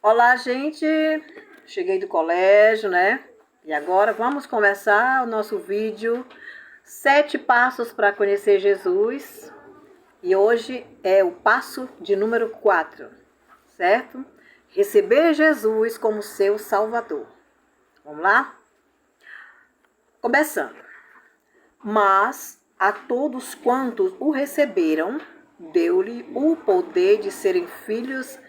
Olá, gente! Cheguei do colégio, né? E agora vamos começar o nosso vídeo 7 passos para conhecer Jesus. E hoje é o passo de número 4, certo? Receber Jesus como seu Salvador. Vamos lá? Começando. Mas a todos quantos o receberam, deu-lhe o poder de serem feitos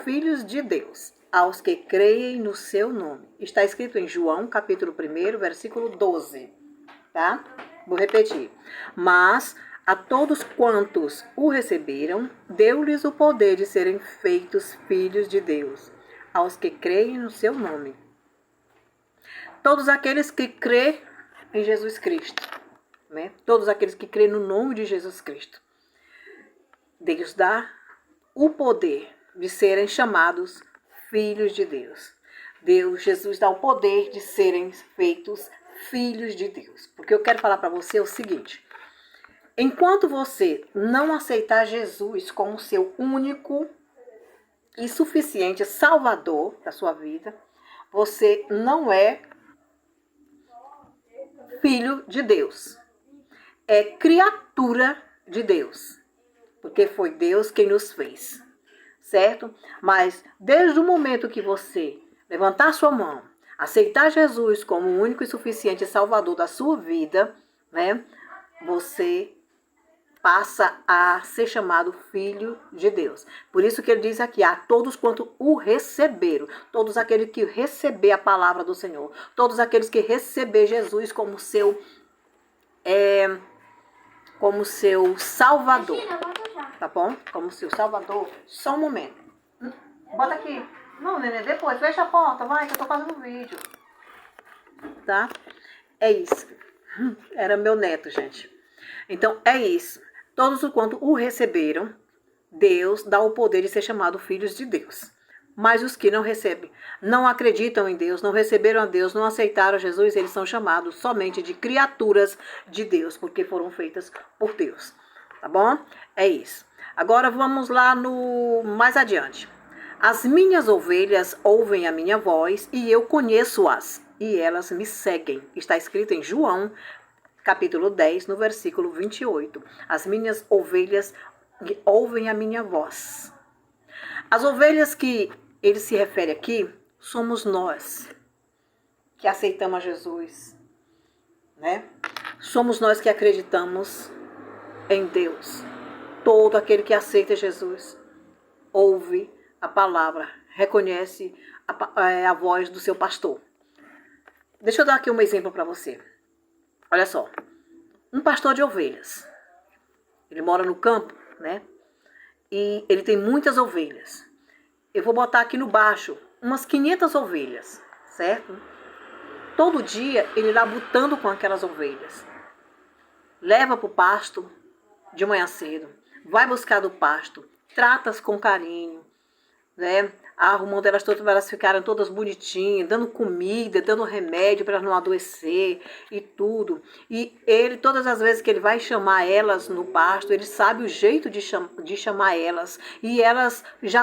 filhos de Deus, aos que creem no seu nome. Está escrito em João, capítulo 1, versículo 12, tá? Vou repetir. Mas a todos quantos o receberam, deu-lhes o poder de serem feitos filhos de Deus, aos que creem no seu nome. Todos aqueles que crêem em Jesus Cristo, né? Todos aqueles que creem no nome de Jesus Cristo. Deus dá o poder de serem chamados filhos de Deus. Jesus dá o poder de serem feitos filhos de Deus. Porque eu quero falar para você o seguinte: enquanto você não aceitar Jesus como seu único e suficiente Salvador da sua vida, você não é filho de Deus. É criatura de Deus. Porque foi Deus quem nos fez. Certo? Mas desde o momento que você levantar sua mão, aceitar Jesus como o único e suficiente Salvador da sua vida, né, você passa a ser chamado filho de Deus. Por isso que ele diz aqui, a todos quanto o receberam, todos aqueles que receber a palavra do Senhor, todos aqueles que receber Jesus como seu Salvador. Tá bom? Como seu Salvador. Só um momento. Bota aqui. Não, neném, depois. Fecha a porta, vai, que eu tô fazendo vídeo. Tá? É isso. Era meu neto, gente. Então, é isso. Todos os quanto o receberam, Deus dá o poder de ser chamado filhos de Deus. Mas os que não recebem, não acreditam em Deus, não receberam a Deus, não aceitaram Jesus, eles são chamados somente de criaturas de Deus, porque foram feitas por Deus. Tá bom? É isso. Agora vamos lá no mais adiante. As minhas ovelhas ouvem a minha voz e eu conheço-as e elas me seguem. Está escrito em João, capítulo 10, no versículo 28. As minhas ovelhas ouvem a minha voz. As ovelhas que ele se refere aqui somos nós que aceitamos a Jesus, né? Somos nós que acreditamos em Deus. Todo aquele que aceita Jesus ouve a palavra, reconhece a voz do seu pastor. Deixa eu dar aqui um exemplo para você. Olha só, um pastor de ovelhas. Ele mora no campo, né? E ele tem muitas ovelhas. Eu vou botar aqui no baixo umas 500 ovelhas, certo? Todo dia ele lá botando com aquelas ovelhas. Leva para o pasto de manhã cedo. Vai buscar do pasto. Trata-as com carinho, né? Arrumando elas todas para elas ficarem todas bonitinhas, dando comida, dando remédio para elas não adoecer e tudo. E ele, todas as vezes que ele vai chamar elas no pasto, ele sabe o jeito de chamar elas. E elas já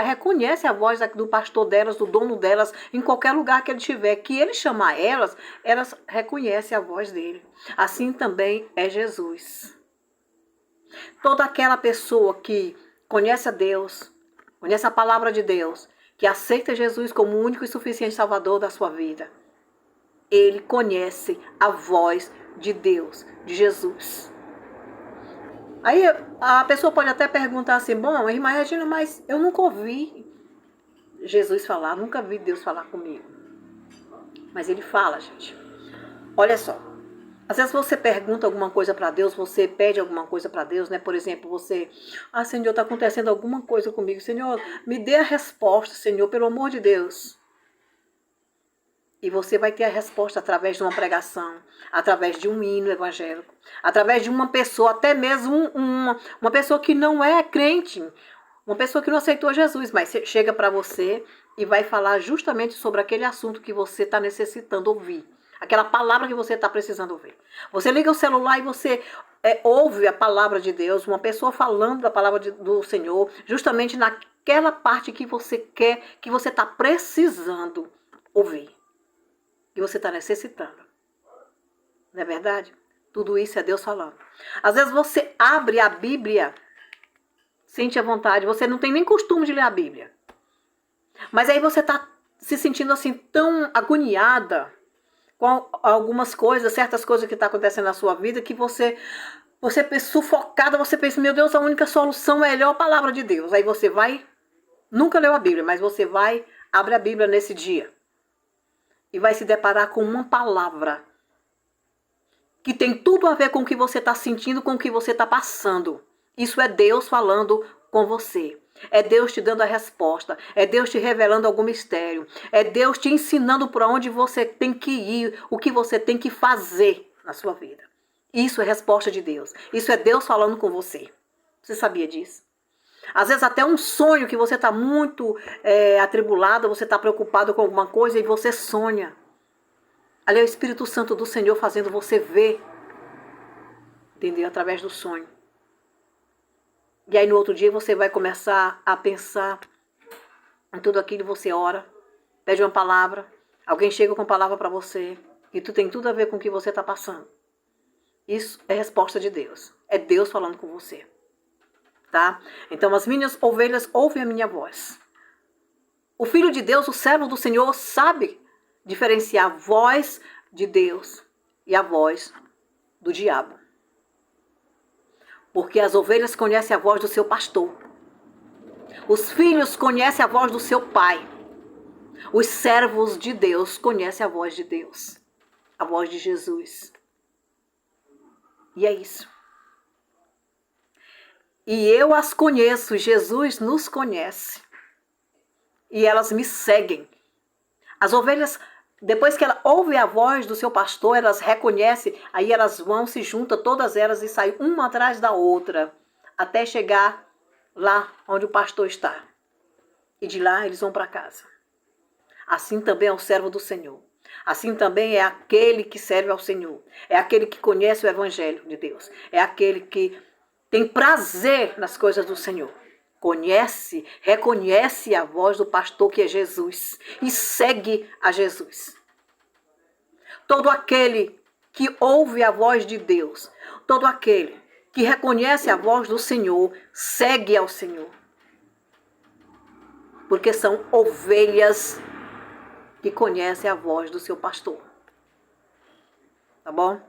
reconhecem a voz do pastor delas, do dono delas, em qualquer lugar que ele estiver. Que ele chamar elas, elas reconhecem a voz dele. Assim também é Jesus. Toda aquela pessoa que conhece a Deus, conhece a palavra de Deus, que aceita Jesus como o único e suficiente Salvador da sua vida, ele conhece a voz de Deus, de Jesus. Aí a pessoa pode até perguntar assim, bom, irmã Regina, mas eu nunca ouvi Jesus falar, nunca vi Deus falar comigo. Mas ele fala, gente. Olha só. Às vezes você pergunta alguma coisa para Deus, você pede alguma coisa para Deus, né? Por exemplo, você, Senhor, está acontecendo alguma coisa comigo. Senhor, me dê a resposta, Senhor, pelo amor de Deus. E você vai ter a resposta através de uma pregação, através de um hino evangélico, através de uma pessoa, até mesmo uma pessoa que não é crente, uma pessoa que não aceitou Jesus, mas chega para você e vai falar justamente sobre aquele assunto que você está necessitando ouvir. Aquela palavra que você está precisando ouvir. Você liga o celular e você ouve a palavra de Deus, uma pessoa falando da palavra do Senhor, justamente naquela parte que você quer, que você está precisando ouvir, que você está necessitando. Não é verdade? Tudo isso é Deus falando. Às vezes você abre a Bíblia, sente a vontade, você não tem nem costume de ler a Bíblia. Mas aí você está se sentindo assim tão agoniada com algumas coisas, certas coisas que estão acontecendo na sua vida, que você sufocada, você pensa, meu Deus, a única solução é ler a palavra de Deus. Aí você vai, nunca leu a Bíblia, mas você vai, abre a Bíblia nesse dia e vai se deparar com uma palavra que tem tudo a ver com o que você está sentindo, com o que você está passando. Isso é Deus falando com você. É Deus te dando a resposta. É Deus te revelando algum mistério. É Deus te ensinando para onde você tem que ir, o que você tem que fazer na sua vida. Isso é resposta de Deus. Isso é Deus falando com você. Você sabia disso? Às vezes até um sonho que você está muito atribulado, você está preocupado com alguma coisa e você sonha. Ali é o Espírito Santo do Senhor fazendo você ver. Entendeu? Através do sonho. E aí no outro dia você vai começar a pensar em tudo aquilo, você ora, pede uma palavra, alguém chega com uma palavra para você, e tu tem tudo a ver com o que você está passando. Isso é resposta de Deus. É Deus falando com você. Tá? Então as minhas ovelhas ouvem a minha voz. O Filho de Deus, o servo do Senhor, sabe diferenciar a voz de Deus e a voz do diabo. Porque as ovelhas conhecem a voz do seu pastor. Os filhos conhecem a voz do seu pai. Os servos de Deus conhecem a voz de Deus. A voz de Jesus. E é isso. E eu as conheço, Jesus nos conhece. E elas me seguem. As ovelhas, depois que ela ouve a voz do seu pastor, elas reconhecem, aí elas vão, se juntam todas elas e saem uma atrás da outra, até chegar lá onde o pastor está. E de lá eles vão para casa. Assim também é o servo do Senhor. Assim também é aquele que serve ao Senhor. É aquele que conhece o Evangelho de Deus. É aquele que tem prazer nas coisas do Senhor. Conhece, reconhece a voz do pastor que é Jesus e segue a Jesus. Todo aquele que ouve a voz de Deus, todo aquele que reconhece a voz do Senhor, segue ao Senhor. Porque são ovelhas que conhecem a voz do seu pastor. Tá bom?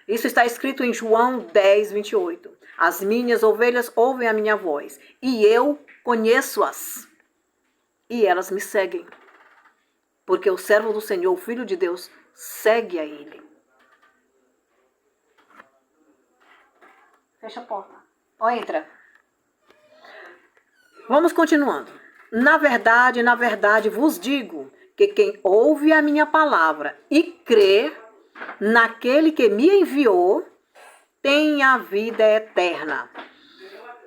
Isso está escrito em João 10, 28. As minhas ovelhas ouvem a minha voz, e eu conheço-as, e elas me seguem. Porque o servo do Senhor, o Filho de Deus, segue a ele. Fecha a porta. Ó, entra. Vamos continuando. Na verdade vos digo que quem ouve a minha palavra e crê naquele que me enviou, tem a vida eterna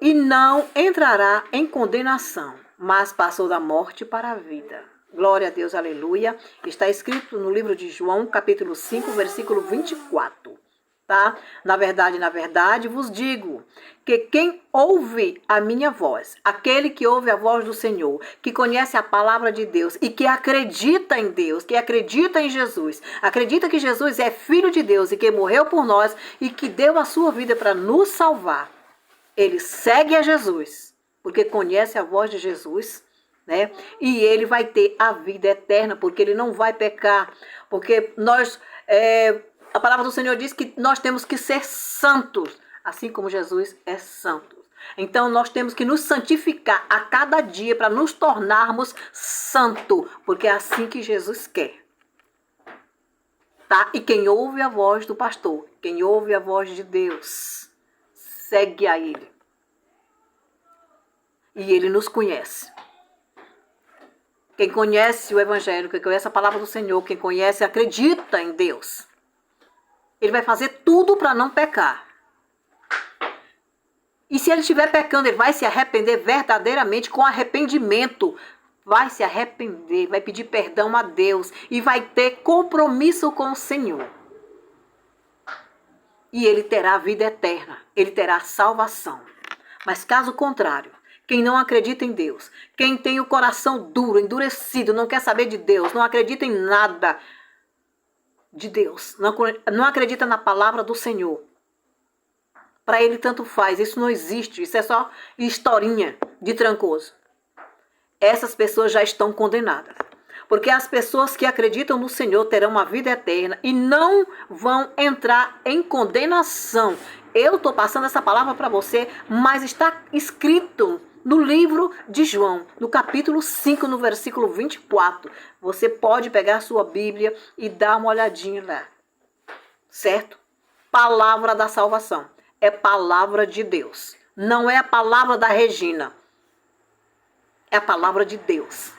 e não entrará em condenação, mas passou da morte para a vida. Glória a Deus, aleluia. Está escrito no livro de João, capítulo 5, versículo 24. Tá? Na verdade, vos digo que quem ouve a minha voz, aquele que ouve a voz do Senhor, que conhece a palavra de Deus e que acredita em Deus, que acredita em Jesus, acredita que Jesus é Filho de Deus e que morreu por nós e que deu a sua vida para nos salvar, ele segue a Jesus, porque conhece a voz de Jesus, né? E ele vai ter a vida eterna, porque ele não vai pecar, porque nós... A palavra do Senhor diz que nós temos que ser santos, assim como Jesus é santo. Então nós temos que nos santificar a cada dia para nos tornarmos santos, porque é assim que Jesus quer. Tá? E quem ouve a voz do pastor, quem ouve a voz de Deus, segue a ele. E ele nos conhece. Quem conhece o Evangelho, quem conhece a palavra do Senhor, quem conhece, acredita em Deus. Ele vai fazer tudo para não pecar. E se ele estiver pecando, ele vai se arrepender verdadeiramente com arrependimento. Vai se arrepender, vai pedir perdão a Deus e vai ter compromisso com o Senhor. e ele terá a vida eterna, ele terá salvação. Mas caso contrário, quem não acredita em Deus, quem tem o coração duro, endurecido, não quer saber de Deus, não acredita em nada de Deus, não acredita na palavra do Senhor, para ele tanto faz, isso não existe, isso é só historinha de Trancoso. Essas pessoas já estão condenadas. Porque as pessoas que acreditam no Senhor terão uma vida eterna e não vão entrar em condenação. Eu estou passando essa palavra para você, mas está escrito no livro de João, no capítulo 5, no versículo 24. Você pode pegar a sua Bíblia e dar uma olhadinha lá. Certo? Palavra da salvação. É palavra de Deus. Não é a palavra da Regina. É a palavra de Deus.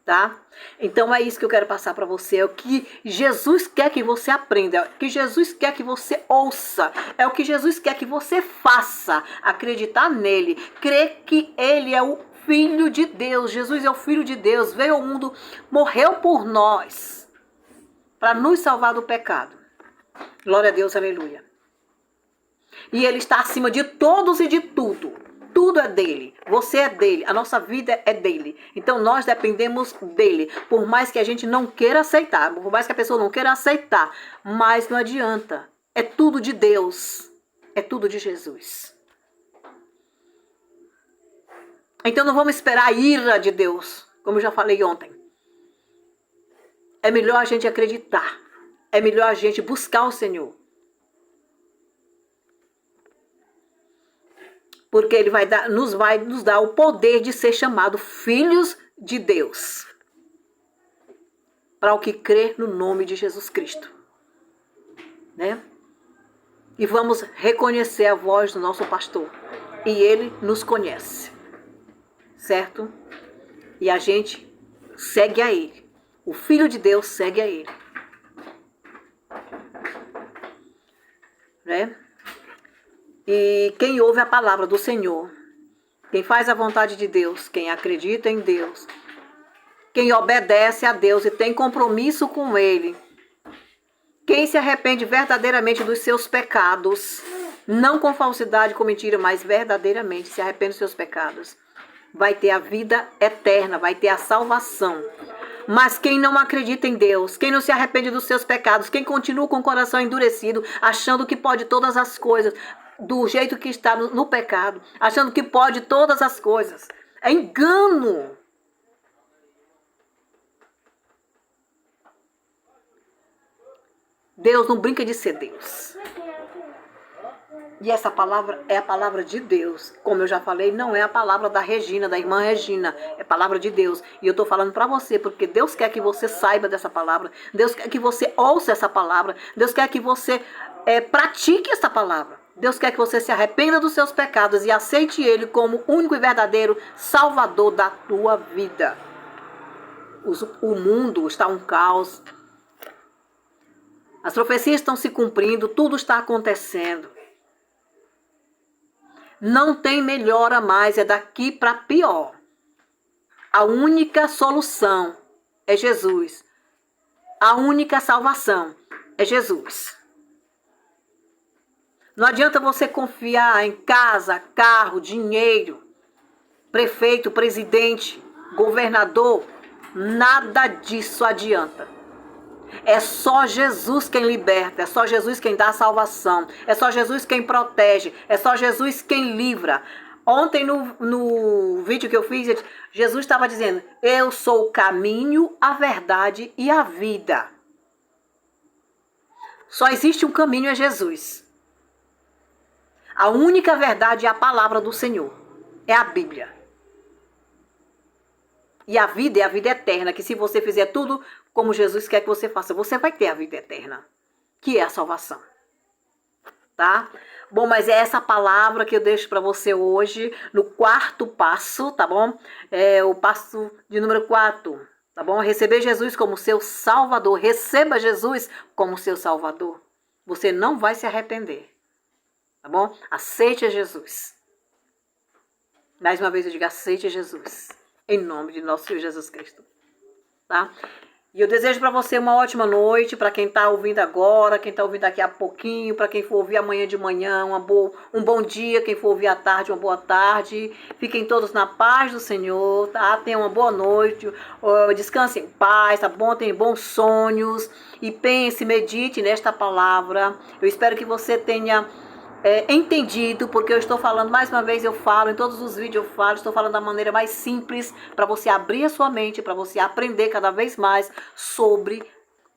Tá? Então é isso que eu quero passar para você, é o que Jesus quer que você aprenda, é o que Jesus quer que você ouça, é o que Jesus quer que você faça, acreditar nele, crer que ele é o Filho de Deus, Jesus é o Filho de Deus, veio ao mundo, morreu por nós, para nos salvar do pecado. Glória a Deus, aleluia. E ele está acima de todos e de tudo. Tudo é dele, você é dele, a nossa vida é dele. Então nós dependemos dele. Por mais que a gente não queira aceitar, por mais que a pessoa não queira aceitar, mas não adianta. É tudo de Deus, é tudo de Jesus. Então não vamos esperar a ira de Deus, como eu já falei ontem. É melhor a gente acreditar, é melhor a gente buscar o Senhor. Porque ele nos vai nos dar o poder de ser chamado filhos de Deus. Para o que crê no nome de Jesus Cristo. Né? E vamos reconhecer a voz do nosso pastor. E ele nos conhece. Certo? E a gente segue a ele. O Filho de Deus segue a ele. Né? E quem ouve a palavra do Senhor, quem faz a vontade de Deus, quem acredita em Deus, quem obedece a Deus e tem compromisso com Ele, quem se arrepende verdadeiramente dos seus pecados, não com falsidade, com mentira, mas verdadeiramente se arrepende dos seus pecados, vai ter a vida eterna, vai ter a salvação. Mas quem não acredita em Deus, quem não se arrepende dos seus pecados, quem continua com o coração endurecido, achando que pode todas as coisas, do jeito que está no pecado, achando que pode todas as coisas. É engano. Deus não brinca de ser Deus. E essa palavra é a palavra de Deus. Como eu já falei, não é a palavra da Regina, da irmã Regina. É a palavra de Deus. E eu estou falando para você, porque Deus quer que você saiba dessa palavra. Deus quer que você ouça essa palavra. Deus quer que você pratique essa palavra. Deus quer que você se arrependa dos seus pecados e aceite Ele como único e verdadeiro Salvador da tua vida. O mundo está um caos. As profecias estão se cumprindo, tudo está acontecendo. Não tem melhora mais, é daqui para pior. A única solução é Jesus. A única salvação é Jesus. Não adianta você confiar em casa, carro, dinheiro, prefeito, presidente, governador. Nada disso adianta. É só Jesus quem liberta, é só Jesus quem dá a salvação, é só Jesus quem protege, é só Jesus quem livra. Ontem no vídeo que eu fiz, Jesus estava dizendo, eu sou o caminho, a verdade e a vida. Só existe um caminho, é Jesus. A única verdade é a palavra do Senhor, é a Bíblia. E a vida é a vida eterna, que se você fizer tudo como Jesus quer que você faça, você vai ter a vida eterna, que é a salvação. Tá? Bom, mas é essa palavra que eu deixo para você hoje, no quarto passo, tá bom? É o passo de número 4, tá bom? Receber Jesus como seu Salvador. Receba Jesus como seu Salvador. Você não vai se arrepender, tá bom? Aceite Jesus. Mais uma vez eu digo, aceite Jesus. Em nome de nosso Senhor Jesus Cristo. Tá? E eu desejo para você uma ótima noite, para quem está ouvindo agora, quem está ouvindo daqui a pouquinho, para quem for ouvir amanhã de manhã, um bom dia, quem for ouvir à tarde, uma boa tarde. Fiquem todos na paz do Senhor, tá? Tenham uma boa noite, descansem em paz, tá bom? Tenham bons sonhos e pense, medite nesta palavra. Eu espero que você tenha entendido, porque eu estou falando, mais uma vez eu falo, em todos os vídeos eu falo, estou falando da maneira mais simples, para você abrir a sua mente, para você aprender cada vez mais sobre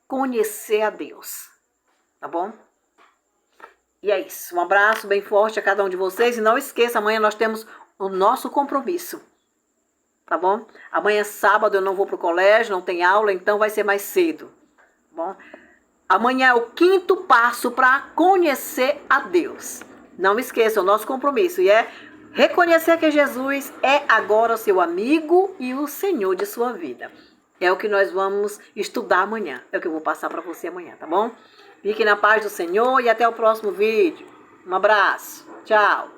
conhecer a Deus, tá bom? E é isso, um abraço bem forte a cada um de vocês, e não esqueça, amanhã nós temos o nosso compromisso, tá bom? Amanhã sábado eu não vou pro colégio, não tem aula, então vai ser mais cedo, tá bom? Amanhã é o 5º passo para conhecer a Deus. Não esqueça o nosso compromisso e é reconhecer que Jesus é agora o seu amigo e o Senhor de sua vida. É o que nós vamos estudar amanhã. É o que eu vou passar para você amanhã, tá bom? Fique na paz do Senhor e até o próximo vídeo. Um abraço. Tchau.